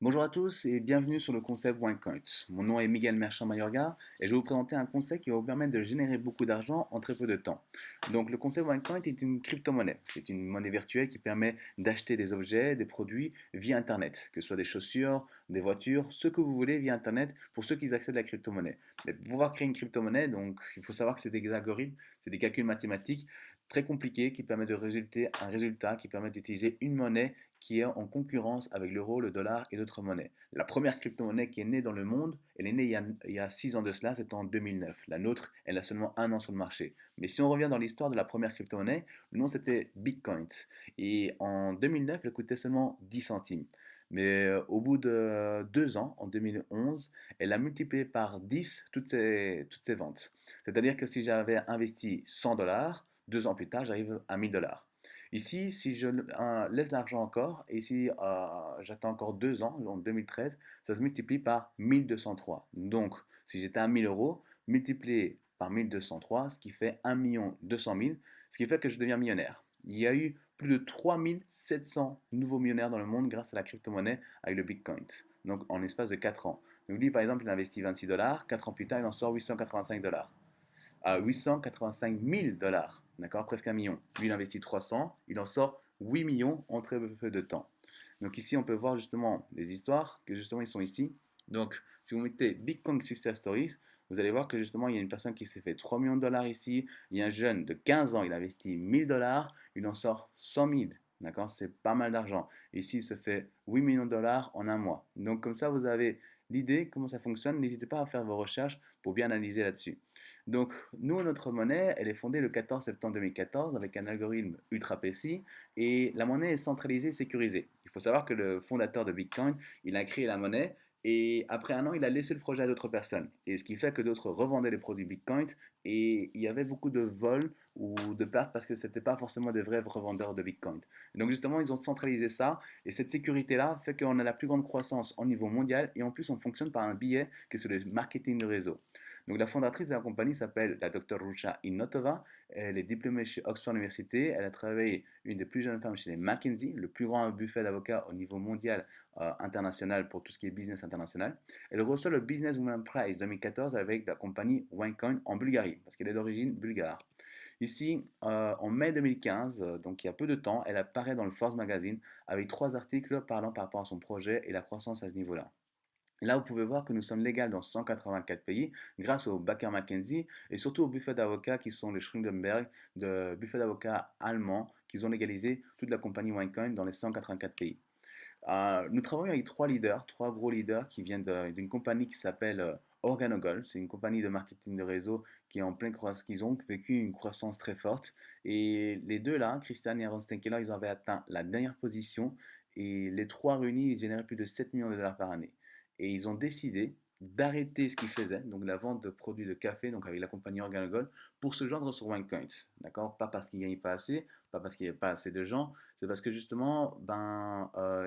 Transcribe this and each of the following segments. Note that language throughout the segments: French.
Bonjour à tous et bienvenue sur le concept OneCoin. Mon nom est Miguel Merchant Mayorga et je vais vous présenter un concept qui va vous permettre de générer beaucoup d'argent en très peu de temps. Donc le concept OneCoin est une crypto-monnaie. C'est une monnaie virtuelle qui permet d'acheter des objets, des produits via Internet, que ce soit des chaussures, des voitures, ce que vous voulez via Internet pour ceux qui accèdent à la crypto-monnaie. Mais pour pouvoir créer une crypto-monnaie, donc il faut savoir que c'est des algorithmes, c'est des calculs mathématiques très compliqués qui permettent de résulter un résultat qui permet d'utiliser une monnaie qui est en concurrence avec l'euro, le dollar et d'autres monnaies. La première crypto-monnaie qui est née dans le monde, elle est née il y a 6 ans de cela, c'était en 2009. La nôtre, elle a seulement un an sur le marché. Mais si on revient dans l'histoire de la première crypto-monnaie, le nom c'était Bitcoin. Et en 2009, elle coûtait seulement 10 centimes. Mais au bout de 2 ans, en 2011, elle a multiplié par 10 toutes ses ventes. C'est-à-dire que si j'avais investi 100 dollars, 2 ans plus tard, j'arrive à 1000 dollars. Ici, si je laisse l'argent encore, et si j'attends encore 2 ans, en 2013, ça se multiplie par 1203. Donc, si j'étais à 1000 euros, multiplié par 1203, ce qui fait 1 200 000, ce qui fait que je deviens millionnaire. Il y a eu plus de 3700 nouveaux millionnaires dans le monde grâce à la crypto-monnaie avec le Bitcoin. Donc, en l'espace de 4 ans. Donc, lui, par exemple, il a investi 26 dollars, 4 ans plus tard, il en sort 885 dollars à 885 000 dollars, d'accord, presque 1 million. Lui, il investit 300, il en sort 8 millions en très peu de temps. Donc ici, on peut voir justement les histoires que justement ils sont ici. Donc, si vous mettez Bitcoin Success Stories, vous allez voir que justement, il y a une personne qui s'est fait 3 millions de dollars ici. Il y a un jeune de 15 ans, il investit 1000 dollars, il en sort 100 000. D'accord, c'est pas mal d'argent. Ici, il se fait 8 millions de dollars en un mois. Donc, comme ça, vous avez l'idée, comment ça fonctionne. N'hésitez pas à faire vos recherches pour bien analyser là-dessus. Donc, nous, notre monnaie, elle est fondée le 14 septembre 2014 avec un algorithme ultra précis et la monnaie est centralisée et sécurisée. Il faut savoir que le fondateur de Bitcoin, il a créé la monnaie et après un an, il a laissé le projet à d'autres personnes. Et ce qui fait que d'autres revendaient les produits Bitcoin et il y avait beaucoup de vols ou de pertes parce que ce n'était pas forcément des vrais revendeurs de Bitcoin. Et donc, justement, ils ont centralisé ça et cette sécurité-là fait qu'on a la plus grande croissance au niveau mondial et en plus, on fonctionne par un billet qui est sur le marketing de réseau. Donc la fondatrice de la compagnie s'appelle la Dr Rusha Inotova. Elle est diplômée chez Oxford University. Elle a travaillé une des plus jeunes femmes chez les McKinsey, le plus grand buffet d'avocats au niveau mondial international pour tout ce qui est business international. Elle reçoit le Business Women Prize 2014 avec la compagnie OneCoin en Bulgarie, parce qu'elle est d'origine bulgare. Ici, en mai 2015, donc il y a peu de temps, elle apparaît dans le Forbes Magazine avec 3 articles parlant par rapport à son projet et la croissance à ce niveau-là. Là, vous pouvez voir que nous sommes légaux dans 184 pays grâce au Baker McKenzie et surtout au buffet d'avocats qui sont les Schrindenberg, de buffet d'avocats allemands qui ont légalisé toute la compagnie OneCoin dans les 184 pays. Nous travaillons avec 3 leaders, 3 gros leaders qui viennent d'une compagnie qui s'appelle Organogol. C'est une compagnie de marketing de réseau qui est en pleine croissance, qui ont vécu une croissance très forte. Et les deux là, Christian et Aaron Stenkeller, ils avaient atteint la dernière position. Et les trois réunis, ils généraient plus de 7 millions de dollars par année. Et ils ont décidé d'arrêter ce qu'ils faisaient, donc la vente de produits de café, donc avec la compagnie Organogol, pour se joindre sur OneCoin. D'accord. Pas parce qu'ils ne gagnaient pas assez, pas parce qu'il n'y avait pas assez de gens, c'est parce que justement,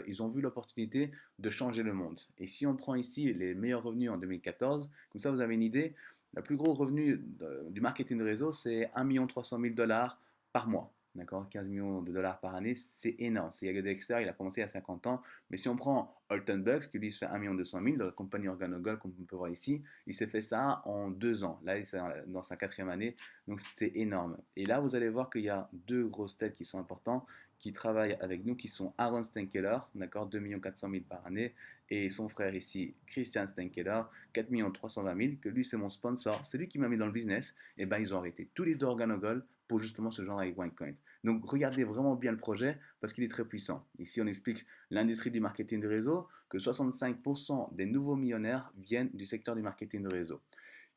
ils ont vu l'opportunité de changer le monde. Et si on prend ici les meilleurs revenus en 2014, comme ça vous avez une idée, le plus gros revenu du marketing de réseau, c'est 1 300 000 dollars par mois. D'accord, 15 millions de dollars par année, c'est énorme. C'est Yago Dexter, il a commencé à 50 ans. Mais si on prend Alton Bucks, qui lui se fait 1 200 000 de la compagnie Organogol, comme on peut voir ici, il s'est fait ça en 2 ans. Là, il est dans sa quatrième année. Donc c'est énorme. Et là, vous allez voir qu'il y a deux grosses têtes qui sont importantes, qui travaillent avec nous, qui sont Aaron Stenkeller, d'accord, 2 400 000 par année, et son frère ici, Christian Stenkeller, 4 320 000, que lui c'est mon sponsor, c'est lui qui m'a mis dans le business. Et ben ils ont arrêté tous les deux Organogol pour justement ce genre avec OneCoin. Donc regardez vraiment bien le projet parce qu'il est très puissant. Ici on explique l'industrie du marketing de réseau, que 65% des nouveaux millionnaires viennent du secteur du marketing de réseau.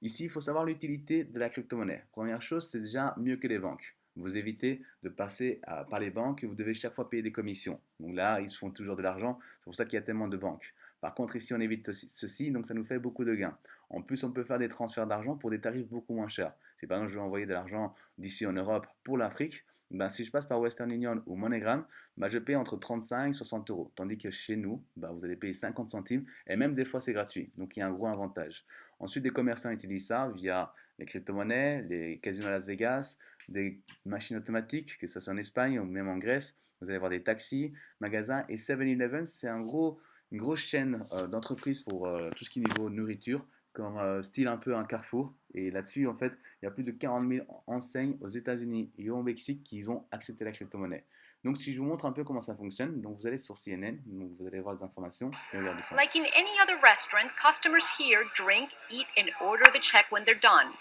Ici, il faut savoir l'utilité de la crypto-monnaie. Première chose, c'est déjà mieux que les banques. Vous évitez de passer par les banques et vous devez chaque fois payer des commissions. Donc là, ils se font toujours de l'argent. C'est pour ça qu'il y a tellement de banques. Par contre, ici, on évite ceci, donc ça nous fait beaucoup de gains. En plus, on peut faire des transferts d'argent pour des tarifs beaucoup moins chers. Si par exemple, je veux envoyer de l'argent d'ici en Europe pour l'Afrique, ben, si je passe par Western Union ou MoneyGram, ben, je paye entre 35 et 60 euros. Tandis que chez nous, ben, vous allez payer 50 centimes et même des fois, c'est gratuit. Donc, il y a un gros avantage. Ensuite, des commerçants utilisent ça via les crypto-monnaies, les casinos à Las Vegas, des machines automatiques, que ce soit en Espagne ou même en Grèce. Vous allez voir des taxis, magasins et 7-Eleven, c'est un gros une grosse chaîne d'entreprises pour tout ce qui est niveau nourriture, comme style un peu un Carrefour. Et là-dessus, en fait, il y a plus de 40 000 enseignes aux États-Unis et au Mexique qui ont accepté la crypto-monnaie. Donc, si je vous montre un peu comment ça fonctionne, donc vous allez sur CNN, donc vous allez voir des informations et regardez ça. Like in any other restaurant, customers here drink, eat, and order the check when they're done.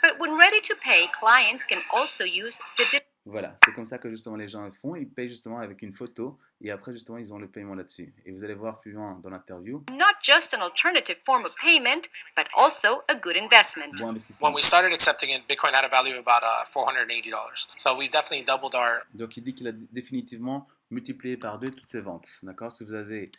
But when ready to pay, clients can also use the Voilà, c'est comme ça que justement les gens le font. Ils payent justement avec une photo et après justement ils ont le paiement là-dessus. Et vous allez voir plus loin dans l'interview. not just an alternative form of payment, but also a good investment. Bon When investissement. we started accepting it, Bitcoin had a value of about $480. So we've definitely doubled our. Donc il dit qu'il a définitivement multiplié par deux toutes ses ventes. D'accord. Si vous avez,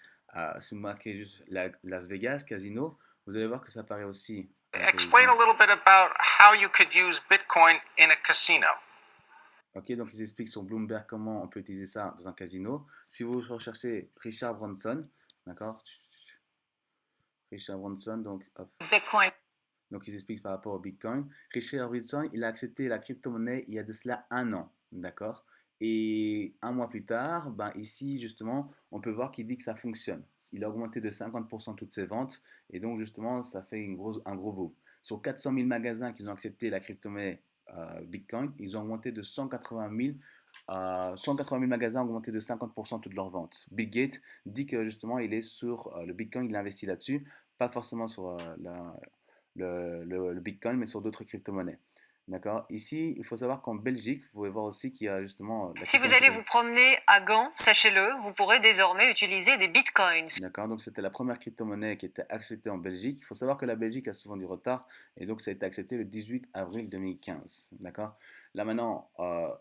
si vous marquez juste Las Vegas, casino, vous allez voir que ça apparaît aussi à la Explain a télévision. little bit about how you could use Bitcoin in a casino. Ok, donc ils expliquent sur Bloomberg comment on peut utiliser ça dans un casino. Si vous recherchez Richard Branson, d'accord, Richard Branson, donc hop. Bitcoin. Donc ils expliquent par rapport au Bitcoin. Richard Branson, il a accepté la crypto-monnaie il y a de cela un an, d'accord. Et un mois plus tard, ben ici justement, on peut voir qu'il dit que ça fonctionne. Il a augmenté de 50% toutes ses ventes et donc justement, ça fait un gros boom. Sur 400 000 magasins qui ont accepté la crypto-monnaie Bitcoin, ils ont augmenté de 180 000 magasins ont augmenté de 50% toutes leurs ventes. Bill Gates dit que justement il est sur le Bitcoin, il investit là-dessus, pas forcément sur le Bitcoin, mais sur d'autres crypto-monnaies. D'accord. Ici, il faut savoir qu'en Belgique, vous pouvez voir aussi qu'il y a justement la Si vous allez vous promener à Gand, sachez-le, vous pourrez désormais utiliser des bitcoins. D'accord, donc c'était la première crypto-monnaie qui était acceptée en Belgique. Il faut savoir que la Belgique a souvent du retard et donc ça a été accepté le 18 avril 2015. D'accord. Là maintenant,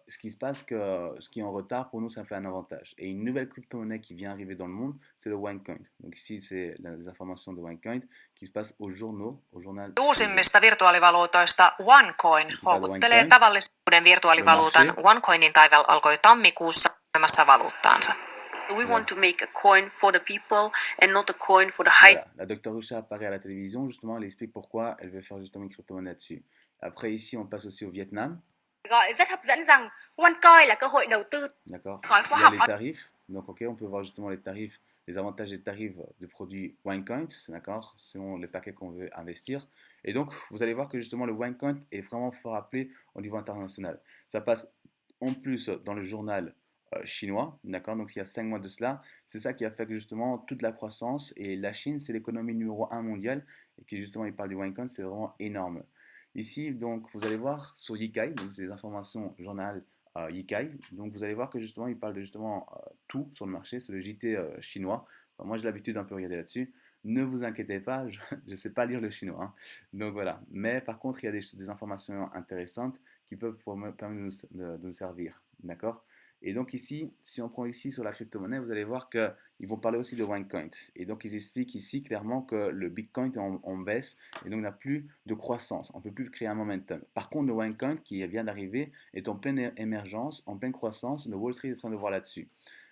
ce qui se passe, que ce qui est en retard, pour nous, ça fait un avantage. Et une nouvelle crypto-monnaie qui vient arriver dans le monde, c'est le OneCoin. Donc ici, c'est les informations de OneCoin qui se passent aux journaux, au journal. Uusimmista virtuaalivaluutoista OneCoin houkuttelee tavallisuuden virtuaalivaluutan OneCoinin taival alkoi tammikuussa myymässä valuuttaansa. We want to make a coin for the people and not a coin for the high. Voilà, la docteure Rusha apparaît à la télévision, justement, elle explique pourquoi elle veut faire justement une crypto-monnaie dessus. Après, ici, on passe aussi au Vietnam. Gọi rất hấp dẫn rằng OneCoin là cơ hội đầu tư. D'accord. Gói khoa Il y a học. les tarifs. Donc, ok, on peut voir justement les tarifs, les avantages des tarifs de produits OneCoin, d'accord, selon les paquets qu'on veut investir. Et donc, vous allez voir que justement le OneCoin est vraiment fort appelé au niveau international. Ça passe en plus dans le journal chinois, d'accord, donc il y a 5 mois de cela. C'est ça qui a fait que justement toute la croissance, et la Chine, c'est l'économie numéro un mondiale, et qui justement, il parle du OneCoin, c'est vraiment énorme. Ici, donc, vous allez voir sur Yikai, donc c'est des informations journal Yikai. Donc vous allez voir que justement il parle de justement tout sur le marché, c'est le JT chinois. Enfin, moi j'ai l'habitude d'un peu regarder là-dessus. Ne vous inquiétez pas, je ne sais pas lire le chinois, hein. Donc voilà. Mais par contre il y a des informations intéressantes qui peuvent permettre de nous servir. D'accord. Et donc ici, si on prend ici sur la crypto-monnaie, vous allez voir qu'ils vont parler aussi de OneCoin. Et donc ils expliquent ici clairement que le Bitcoin est en baisse et donc n'a plus de croissance. On ne peut plus créer un momentum. Par contre, le OneCoin qui vient d'arriver est en pleine émergence, en pleine croissance. Le Wall Street est en train de voir là-dessus.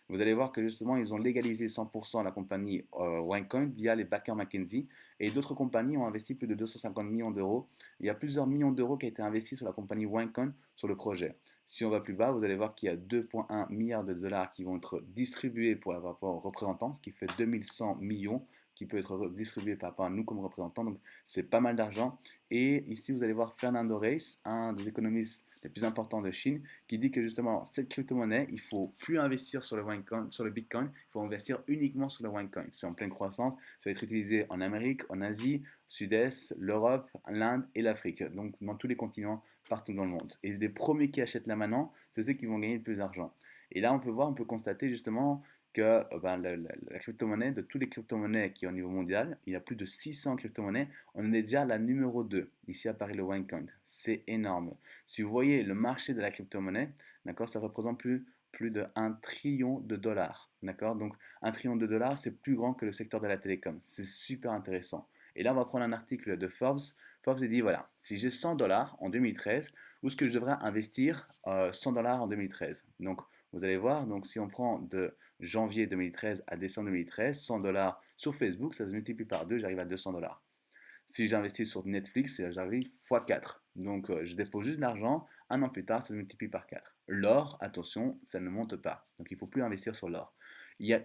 Vous allez voir que justement, ils ont légalisé 100% la compagnie OneCoin via les backers McKinsey. Et d'autres compagnies ont investi plus de 250 millions d'euros. Il y a plusieurs millions d'euros qui ont été investis sur la compagnie OneCoin sur le projet. Si on va plus bas, vous allez voir qu'il y a 2,1 milliards de dollars qui vont être distribués pour la rapport aux représentants, ce qui fait 2100 millions qui peut être distribué par rapport à nous comme représentants. Donc c'est pas mal d'argent. Et ici, vous allez voir Fernando Reis, un des économistes les plus importants de Chine, qui dit que justement, cette crypto-monnaie, il ne faut plus investir sur le Bitcoin, il faut investir uniquement sur le OneCoin. C'est en pleine croissance, ça va être utilisé en Amérique, en Asie, Sud-Est, l'Europe, l'Inde et l'Afrique. Donc dans tous les continents, partout dans le monde. Et les premiers qui achètent là maintenant, c'est ceux qui vont gagner le plus d'argent. Et là, on peut constater justement que la crypto-monnaie, de toutes les crypto-monnaies qui est au niveau mondial, il y a plus de 600 crypto-monnaies, on est déjà à la numéro 2. Ici apparaît le OneCoin. C'est énorme. Si vous voyez le marché de la crypto-monnaie, d'accord, ça représente plus de 1 trillion de dollars. D'accord, donc 1 trillion de dollars, c'est plus grand que le secteur de la télécom. C'est super intéressant. Et là, on va prendre un article de Forbes. Forbes dit, voilà, si j'ai 100 dollars en 2013, où est-ce que je devrais investir 100 dollars en 2013? Donc, vous allez voir, donc si on prend de janvier 2013 à décembre 2013, 100 dollars sur Facebook, ça se multiplie par 2, j'arrive à 200 dollars. Si j'investis sur Netflix, j'arrive x 4. Donc je dépose juste l'argent, un an plus tard, ça se multiplie par 4. L'or, attention, ça ne monte pas. Donc il ne faut plus investir sur l'or. Il y a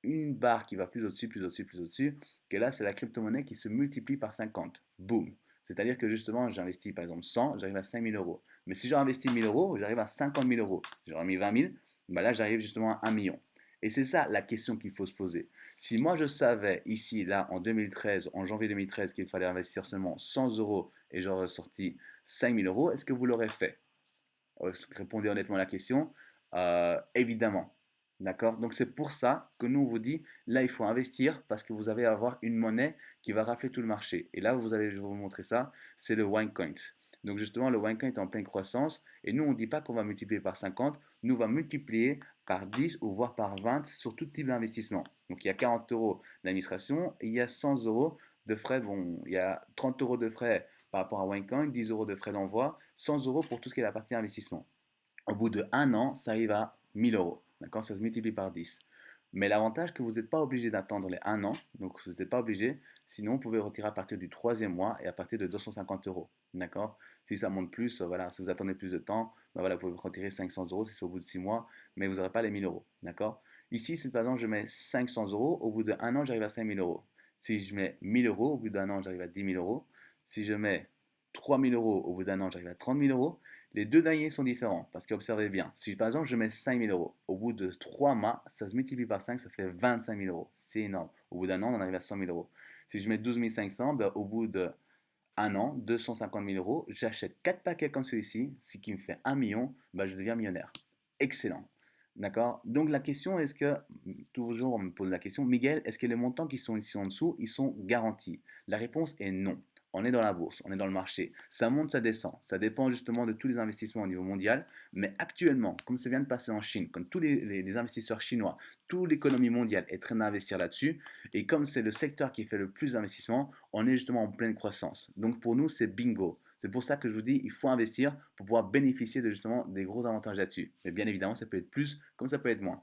une barre qui va plus au-dessus, plus au-dessus, plus au-dessus, que là, c'est la crypto-monnaie qui se multiplie par 50. Boum. C'est-à-dire que justement, j'investis par exemple 100, j'arrive à 5 000 euros. Mais si j'ai investi 1 000 euros, j'arrive à 50 000 euros. J'aurais mis 20 000, bah là, j'arrive justement à 1 million. Et c'est ça la question qu'il faut se poser. Si moi je savais ici, là, en 2013, en janvier 2013, qu'il fallait investir seulement 100 euros et j'aurais sorti 5 000 euros, est-ce que vous l'aurez fait? Répondez honnêtement à la question. Évidemment. D'accord? Donc c'est pour ça que nous on vous dit, là il faut investir parce que vous allez avoir une monnaie qui va rafler tout le marché. Et là vous allez, je vais vous montrer ça, c'est le OneCoin. Donc justement le OneCoin est en pleine croissance et nous on ne dit pas qu'on va multiplier par 50, nous on va multiplier par 10 ou voire par 20 sur tout type d'investissement. Donc il y a 40 euros d'administration et il y a 100 euros de frais. Bon, il y a 30 euros de frais par rapport à OneCoin, 10 euros de frais d'envoi, 100 euros pour tout ce qui est la partie investissement. Au bout de 1 an, ça arrive à 1000 euros. D'accord? Ça se multiplie par 10. Mais l'avantage, c'est que vous n'êtes pas obligé d'attendre les 1 an. Donc, vous n'êtes pas obligé. Sinon, vous pouvez retirer à partir du troisième mois et à partir de 250 euros. D'accord? Si ça monte plus, voilà, si vous attendez plus de temps, ben voilà, vous pouvez retirer 500 euros si c'est au bout de 6 mois, mais vous n'aurez pas les 1000 euros. D'accord? Ici, si par exemple je mets 500 euros, au bout d'1 an, j'arrive à 5000 euros. Si je mets 1000 euros, au bout d'1 an, j'arrive à 10 000 euros. Si je mets 3000 euros, au bout d'1 an, j'arrive à 30 000 euros. Les deux derniers sont différents parce qu'observez bien, si par exemple je mets 5 000 euros, au bout de 3 mois, ça se multiplie par 5, ça fait 25 000 euros. C'est énorme. Au bout d'1 an, on arrive à 100 000 euros. Si je mets 12 500, ben, au bout d'1 an, 250 000 euros, j'achète 4 paquets comme celui-ci, ce qui me fait 1 million, ben, je deviens millionnaire. Excellent. D'accord? Donc la question, est-ce que, toujours on me pose la question, Miguel, est-ce que les montants qui sont ici en dessous, ils sont garantis? La réponse est non. On est dans la bourse, on est dans le marché. Ça monte, ça descend. Ça dépend justement de tous les investissements au niveau mondial. Mais actuellement, comme ça vient de passer en Chine, comme tous les investisseurs chinois, toute l'économie mondiale est en train d'investir là-dessus. Et comme c'est le secteur qui fait le plus d'investissement, on est justement en pleine croissance. Donc pour nous, c'est bingo. C'est pour ça que je vous dis, il faut investir pour pouvoir bénéficier de justement des gros avantages là-dessus. Mais bien évidemment, ça peut être plus comme ça peut être moins.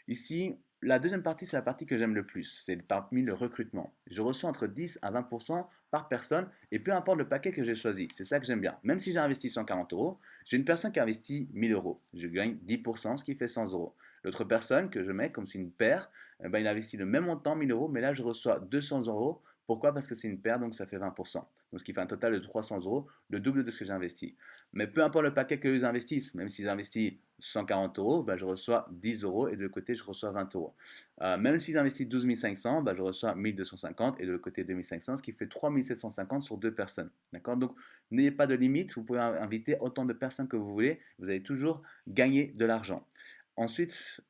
Ici, la deuxième partie, c'est la partie que j'aime le plus. C'est parmi le recrutement. Je reçois entre 10 à 20% par personne et peu importe le paquet que j'ai choisi. C'est ça que j'aime bien. Même si j'ai investi 140 euros, j'ai une personne qui a investi 1000 euros. Je gagne 10%, ce qui fait 100 euros. L'autre personne que je mets, comme c'est une paire, eh ben, il investit le même montant, 1000 euros, mais là je reçois 200 euros. Pourquoi? Parce que c'est une paire, donc ça fait 20%. Donc ce qui fait un total de 300 euros, le double de ce que j'ai investi. Mais peu importe le paquet qu'ils investissent, même s'ils investissent 140 euros, ben, je reçois 10 euros et de l'autre côté, je reçois 20 euros. Même s'ils investissent 12 500, ben, je reçois 1250 et de l'autre côté 2500, ce qui fait 3750 sur deux personnes. D'accord? Donc n'ayez pas de limite, vous pouvez inviter autant de personnes que vous voulez, vous allez toujours gagner de l'argent. Ensuite,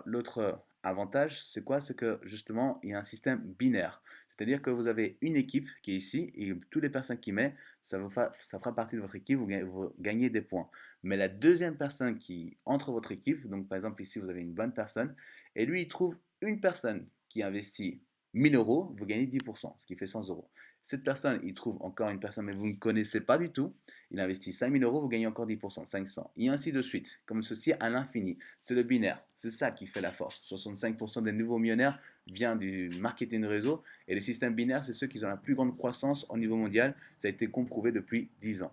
l'autre avantage, c'est quoi? C'est que justement, il y a un système binaire. C'est-à-dire que vous avez une équipe qui est ici et toutes les personnes qui mettent, ça fera partie de votre équipe, vous gagnez des points. Mais la deuxième personne qui entre votre équipe, donc par exemple ici vous avez une bonne personne, et lui il trouve une personne qui investit 1000 euros, vous gagnez 10%, ce qui fait 100 euros. Cette personne, il trouve encore une personne, mais vous ne connaissez pas du tout, il investit 5000 euros, vous gagnez encore 10%, 500, et ainsi de suite, comme ceci à l'infini. C'est le binaire, c'est ça qui fait la force. 65% des nouveaux millionnaires vient du marketing de réseau et les systèmes binaires, c'est ceux qui ont la plus grande croissance au niveau mondial. Ça a été comprouvé depuis 10 ans.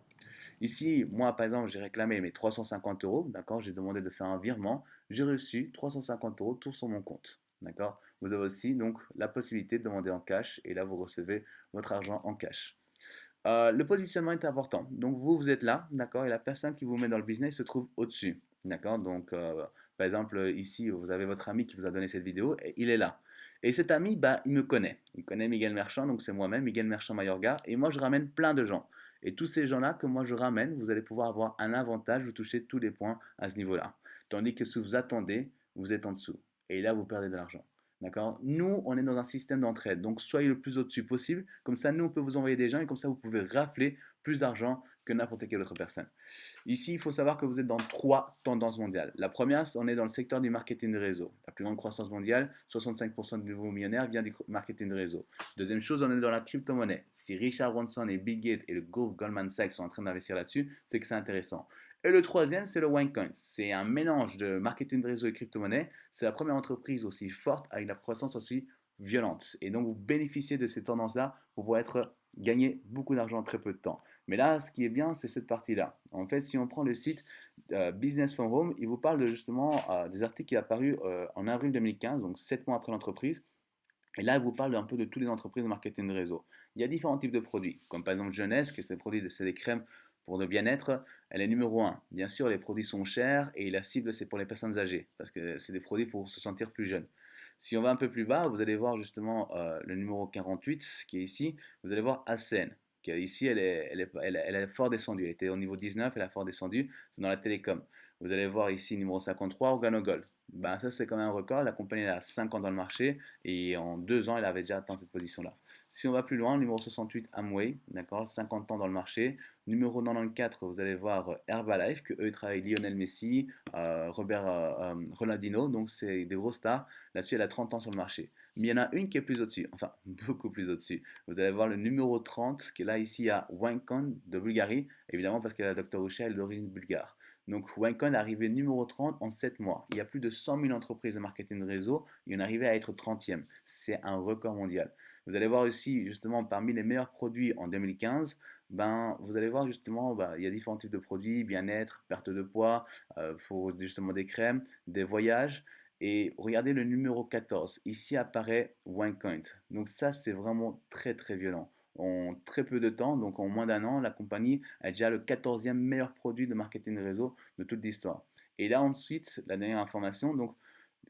Ici, moi par exemple, j'ai réclamé mes 350 euros, d'accord, j'ai demandé de faire un virement, j'ai reçu 350 euros tout sur mon compte, d'accord. Vous avez aussi donc la possibilité de demander en cash et là vous recevez votre argent en cash. Le positionnement est important. Donc vous êtes là, d'accord, et la personne qui vous met dans le business se trouve au-dessus, d'accord. Donc par exemple ici vous avez votre ami qui vous a donné cette vidéo et il est là. Et cet ami, bah, il me connaît. Il connaît Miguel Merchant, donc c'est moi-même, Miguel Merchant Mayorga, et moi je ramène plein de gens. Et tous ces gens-là que moi je ramène, vous allez pouvoir avoir un avantage, vous touchez tous les points à ce niveau-là. Tandis que si vous attendez, vous êtes en dessous. Et là, vous perdez de l'argent. D'accord? Nous, on est dans un système d'entraide. Donc, soyez le plus au-dessus possible. Comme ça, nous, on peut vous envoyer des gens et comme ça, vous pouvez rafler plus d'argent que n'importe quelle autre personne. Ici, il faut savoir que vous êtes dans 3 tendances mondiales. La première, on est dans le secteur du marketing de réseau. La plus grande croissance mondiale, 65% des nouveaux millionnaires vient du marketing de réseau. Deuxième chose, on est dans la crypto-monnaie. Si Richard Branson et Bill Gates et le groupe Goldman Sachs sont en train d'investir là-dessus, c'est que c'est intéressant. Et le troisième, c'est le OneCoin. C'est un mélange de marketing de réseau et crypto-monnaie. C'est la première entreprise aussi forte avec la croissance aussi violente. Et donc, vous bénéficiez de ces tendances-là pour pouvoir gagner beaucoup d'argent en très peu de temps. Mais là, ce qui est bien, c'est cette partie-là. En fait, si on prend le site Business from Home, il vous parle de, justement des articles qui sont apparus en avril 2015, donc 7 mois après l'entreprise. Et là, il vous parle un peu de toutes les entreprises de marketing de réseau. Il y a différents types de produits, comme par exemple Jeunesse, qui est des produits, c'est des crèmes pour le bien-être. Elle est numéro un. Bien sûr, les produits sont chers et la cible, c'est pour les personnes âgées, parce que c'est des produits pour se sentir plus jeune. Si on va un peu plus bas, vous allez voir justement le numéro 48 qui est ici. Vous allez voir Asen, qui est ici, elle est fort descendue. Elle était au niveau 19, elle a fort descendu. C'est dans la télécom. Vous allez voir ici numéro 53, Organogol. Ben, ça, c'est quand même un record. La compagnie elle a 5 ans dans le marché et en 2 ans, elle avait déjà atteint cette position-là. Si on va plus loin, numéro 68, Amway, d'accord, 50 ans dans le marché. Numéro 94, vous allez voir Herbalife, que eux travaillent Lionel Messi, Robert Ronaldinho, donc c'est des gros stars. Là-dessus, elle a 30 ans sur le marché. Mais il y en a une qui est plus au-dessus, enfin beaucoup plus au-dessus. Vous allez voir le numéro 30, qui est là ici à Wincon de Bulgarie, évidemment parce que la Dr. Usha est d'origine bulgare. Donc Wincon est arrivé numéro 30 en 7 mois. Il y a plus de 100 000 entreprises de marketing de réseau, et on est arrivé à être 30e. C'est un record mondial. Vous allez voir aussi, justement, parmi les meilleurs produits en 2015, ben, vous allez voir justement, ben, il y a différents types de produits, bien-être, perte de poids, pour justement des crèmes, des voyages. Et regardez le numéro 14. Ici apparaît OneCoin. Donc ça, c'est vraiment très très violent. En très peu de temps, donc en moins d'un an, la compagnie a déjà le 14e meilleur produit de marketing de réseau de toute l'histoire. Et là ensuite, la dernière information, donc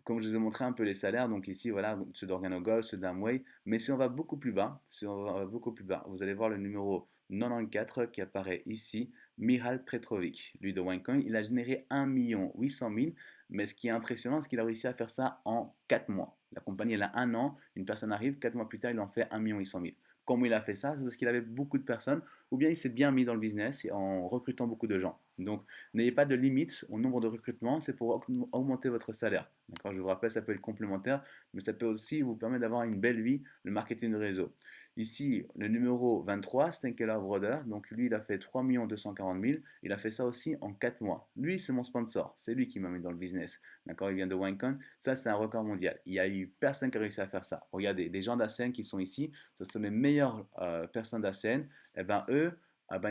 comme je vous ai montré un peu les salaires, donc ici, voilà, ceux d'Organogol, ceux d'Amway. Mais si on va beaucoup plus bas, si on va beaucoup plus bas, vous allez voir le numéro 94 qui apparaît ici, Mihal Petrovic. Lui de OneCoin, il a généré 1 800 000, mais ce qui est impressionnant, c'est qu'il a réussi à faire ça en 4 mois. La compagnie, elle a 1 an, une personne arrive, 4 mois plus tard, il en fait 1 800 000. Comment il a fait ça? C'est parce qu'il avait beaucoup de personnes, ou bien il s'est bien mis dans le business en recrutant beaucoup de gens. Donc, n'ayez pas de limite au nombre de recrutements, c'est pour augmenter votre salaire. D'accord, je vous rappelle, ça peut être complémentaire, mais ça peut aussi vous permettre d'avoir une belle vie, le marketing de réseau. Ici, le numéro 23, Stenkeller Broder, donc lui, il a fait 3 240 000, il a fait ça aussi en 4 mois. Lui, c'est mon sponsor, c'est lui qui m'a mis dans le business. D'accord, il vient de Wincon, ça c'est un record mondial. Il n'y a eu personne qui a réussi à faire ça. Regardez, les gens d'Asen qui sont ici, ce sont les meilleures personnes d'Asen, et ben eux,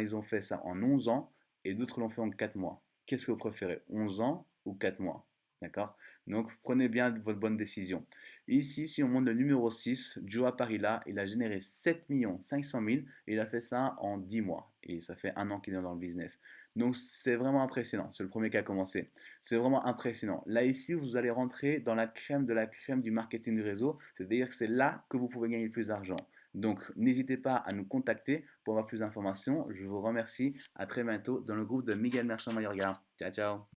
ils ont fait ça en 11 ans, et d'autres l'ont fait en 4 mois. Qu'est-ce que vous préférez, 11 ans ou 4 mois? D'accord? Donc prenez bien votre bonne décision. Ici, si on monte le numéro 6, Joe Parilla, il a généré 7 500 000 et il a fait ça en 10 mois. Et ça fait 1 an qu'il est dans le business. Donc c'est vraiment impressionnant. C'est le premier qui a commencé. C'est vraiment impressionnant. Là, ici, vous allez rentrer dans la crème de la crème du marketing du réseau. C'est-à-dire que c'est là que vous pouvez gagner le plus d'argent. Donc n'hésitez pas à nous contacter pour avoir plus d'informations. Je vous remercie. À très bientôt dans le groupe de Miguel Merchant Mayorga. Ciao, ciao.